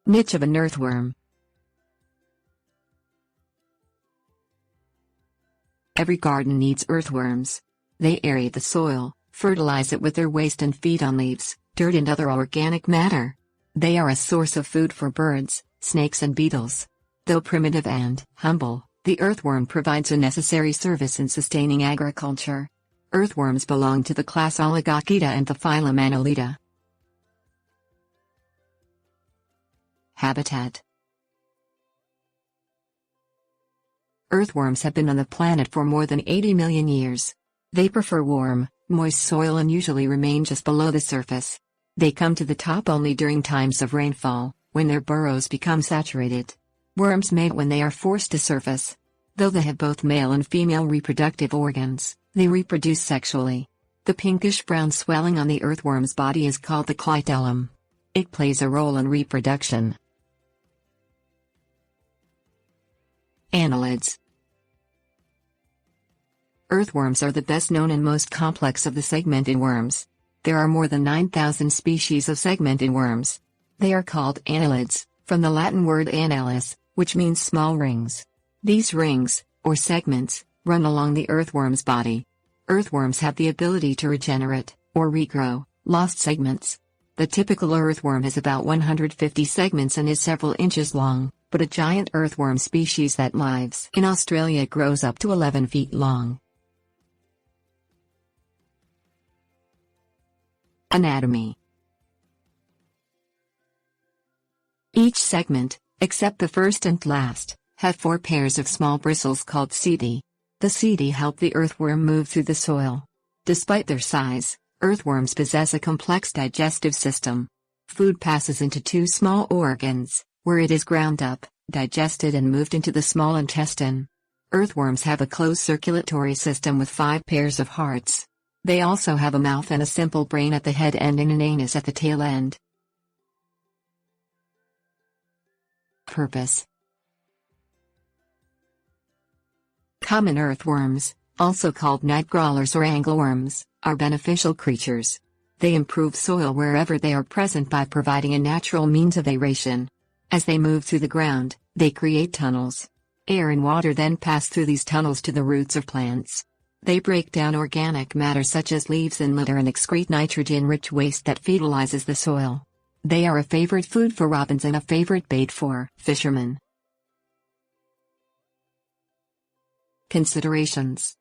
Niche of an earthworm. Every garden needs earthworms. They aerate the soil, fertilize it with their waste and feed on leaves, dirt and other organic matter. They are a source of food for birds, snakes and beetles. Though primitive and humble, the earthworm provides a necessary service in sustaining agriculture. Earthworms belong to the class Oligochaeta and the phylum Annelida. Habitat. Earthworms have been on the planet for more than 80 million years. They prefer warm, moist soil and usually remain just below the surface. They come to the top only during times of rainfall, when their burrows become saturated. Worms mate when they are forced to surface. Though they have both male and female reproductive organs, they reproduce sexually. The pinkish-brown swelling on the earthworm's body is called the clitellum. It plays a role in reproduction. Annelids. Earthworms are the best known and most complex of the segmented worms. There are more than 9,000 species of segmented worms. They are called annelids, from the Latin word annellus, which means small rings. These rings, or segments, run along the earthworm's body. Earthworms have the ability to regenerate, or regrow, lost segments. The typical earthworm has about 150 segments and is several inches long, but a giant earthworm species that lives in Australia grows up to 11 feet long. Anatomy. Each segment, except the first and last, have 4 pairs of small bristles called setae. The setae help the earthworm move through the soil. Despite their size, earthworms possess a complex digestive system. Food passes into 2 small organs, where it is ground up, digested and moved into the small intestine. Earthworms have a closed circulatory system with 5 pairs of hearts. They also have a mouth and a simple brain at the head end and an anus at the tail end. Purpose. Common earthworms, also called night crawlers or angleworms, are beneficial creatures. They improve soil wherever they are present by providing a natural means of aeration. As they move through the ground, they create tunnels. Air and water then pass through these tunnels to the roots of plants. They break down organic matter such as leaves and litter and excrete nitrogen-rich waste that fertilizes the soil. They are a favorite food for robins and a favorite bait for fishermen. Considerations.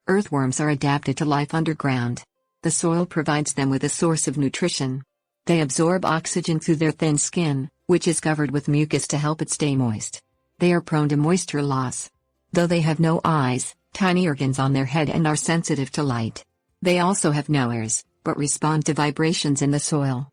Earthworms are adapted to life underground. The soil provides them with a source of nutrition. They absorb oxygen through their thin skin, which is covered with mucus to help it stay moist. They are prone to moisture loss. Though they have no eyes, tiny organs on their head and are sensitive to light. They also have no ears, but respond to vibrations in the soil.